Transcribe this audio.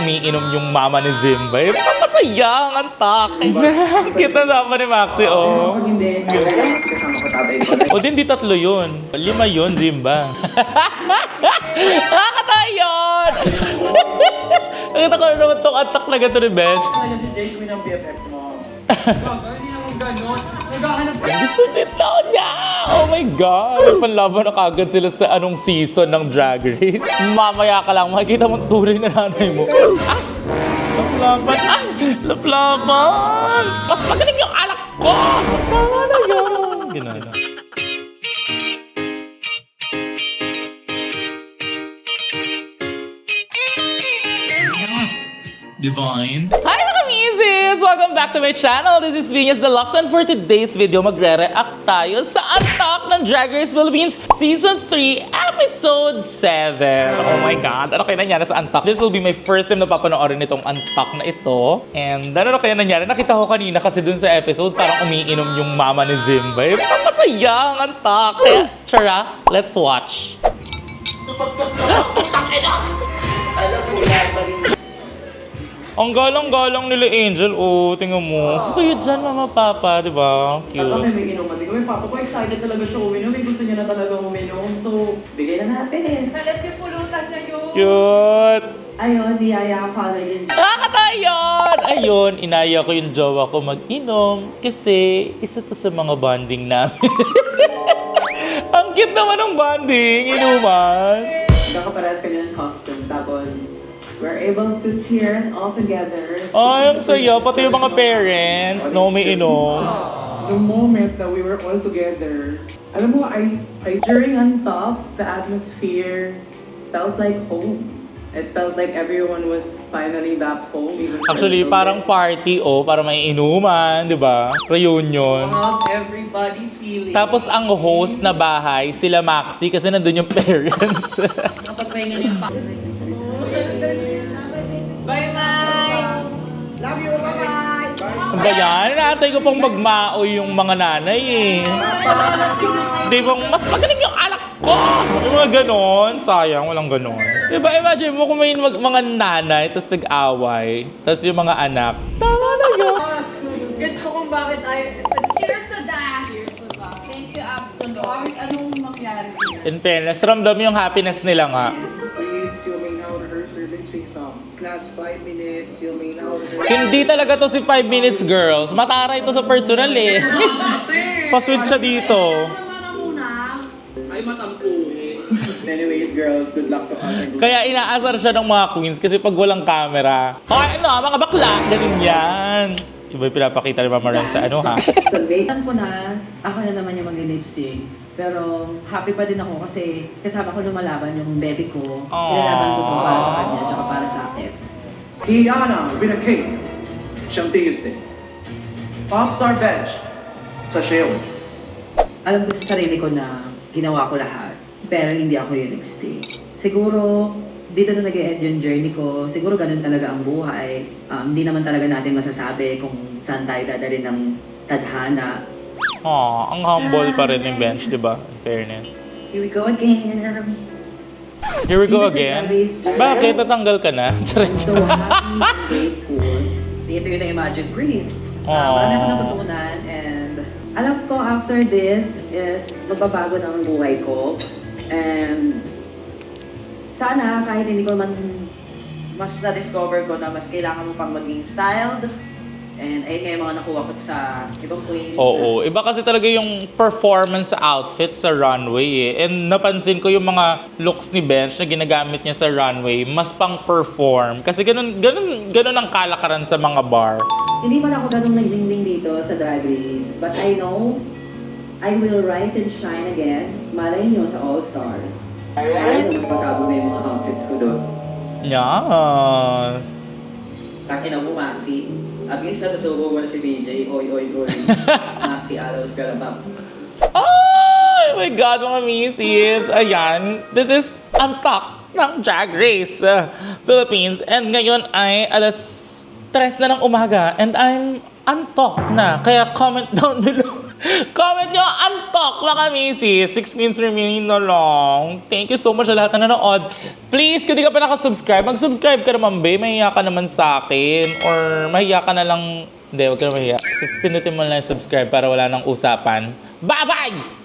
umiinom yung mama ni Zimba. Eh, papasaya ang antak. Kita na pa ni Maxi, oh. Pag hindi, kasama ko tatay ko. O din, di 3 yun. 5 yun, Zimba. Nakakatawa yun! Nakita ko na naman itong antak na ganito ni Bench. Kaya si Jake Queen ang BFF mo. Hindi naman ganon. Naghahanap ka. Gusto nito niya! Oh my God! Panlaban na kagad sila sa anong season ng Drag Race. Mamaya ka lang, makikita mo tunay na nanay mo. Ah! Laplaban! Ah! Laplaban! Mas magaling yung alak ko! Tama na yun! Gano'n. Divine. Hi mga misis! Welcome back to my channel. This is Venus Deluxe and for today's video, magre-react tayo sa Untucked ng Drag Race Philippines Season 3, Episode 7. Oh my God! Ano kaya nangyari sa Untucked? This will be my first time na papanoorin itong Untucked na ito. And ano kaya nangyari? Nakita ko kanina kasi dun sa episode, parang umiinom yung mama ni Zimba. Eh, papasaya ang Untucked. Kaya, tara, let's watch. Ang galang-galang nila Angel, oh, tingnan mo. Kayo dyan, mama, papa, di ba? At kami may inuman. Di ko, may papa ko excited talaga siya uminom. May gusto niya na talaga uminom. So, bigay na natin. Salat yung pulutan sa'yo. Cute! Ayun, niyaya ka pala yun. Nakakatayon! Ayun, inaya ko yung jowa ko mag-inom kasi isa to sa mga bonding namin. Ang cute naman ng bonding, inuman. Kakaparehas kanya ng costume. Tapos, we're able to cheers all together. Ay, ang saya. Pati yung mga parents, no, may inom. The moment that we were all together, Alam mo, during Untucked, the atmosphere felt like home. It felt like everyone was finally back home. Even Actually, parang party, oh, para may inuman, di ba? Reunion. everybody feeling. Tapos ang host na bahay, sila Maxi, kasi nandun yung parents. Kapagpahinga niya pa. Bye, Mike! love you, bye-bye! Ano ba yan? Inaantay ko pang magmaoy yung mga nanay eh. Di ba, mas magaling yung alak ko! Yung mga ganon, sayang, walang ganon. Di ba, imagine mo kung may mga nanay, tapos nag-away, tapos yung mga anak, tama na yun. Gets ko kung bakit cheers to that! Cheers to that. Thank you, Absolute. Bakit anong mangyari here? In fairness, ramdam yung happiness nila nga. Please, you may now rehearse your lip-sync song. Class 5 minutes, you may now rehearse. Hindi talaga to si 5 Minutes Girls. Mataray to sa personal eh. Pa-switch siya dito. Ay, matampuhin. Anyways, girls, good luck to us. Kaya inaasar siya ng mga queens kasi pag walang camera, okay, ano, mga bakla, ganun yan. Iba yung pinapakita ni Mama Rem sa ano ha. Alam ko na, ako na naman yung mag-lip sync. Pero happy pa din ako kasi kasama ko lumalaban yung baby ko. Nilalaban ko to para sa kanya at para sa akin. Iana Binakay, siyang Tuesday. Popstar Bench, sa Sheo. Alam ko sa sarili ko na ginawa ko lahat, pero hindi ako yung nag-stay. Siguro, dito na nag-e-end yung journey ko. Siguro ganun talaga ang buhay. Hindi naman talaga natin masasabi kung saan tayo dadalhin ng tadhana. Ang humble pa rin yung bench, di ba? In fairness. Here we go again. Here we go Dito sa again. Grace Journey. Bakit? Tatanggal ka na? I'm so happy, grateful. Dito yung na-imagine, breathe. Marami akong natutunan and alam ko after this is magbabago ng buhay ko. And sana kahit hindi ko man mas na-discover ko na mas kailangan mo pang maging styled. And ayun nga yung mga nakuha ko sa ibang queens. Oo. Iba kasi talaga yung performance sa outfit sa runway eh. And napansin ko yung mga looks ni Bench na ginagamit niya sa runway, mas pang-perform. Kasi ganun ang kalakaran sa mga bar. Hindi man ako ganun nagdingding dito sa Drag Race. But I know I will rise and shine again. Malay nyo sa All Stars. Malay nyo mas pasabog na yung mga outfits ko doon. Yes. Takin mo, Maxi. At least nasasubo mo na si BJ. Oy, oy, oy. Maxi Alos Garabak. Oh my God, mga misis! Ayan, this is Untucked ng Drag Race Philippines. And ngayon ay alas 3 na ng umaga and I'm untucked na. Kaya comment down below Comment nyo, antok mga misis. 6 minutes remaining na lang. Thank you so much sa lahat na nanood. Please, kung di ka pa nakasubscribe, mag-subscribe ka naman, babe. Mahiya ka naman sa akin. Or mahiya ka na lang. Hindi, wag ka na mahiya. So, pinutin mo na lang yung subscribe para wala nang usapan. Bye-bye!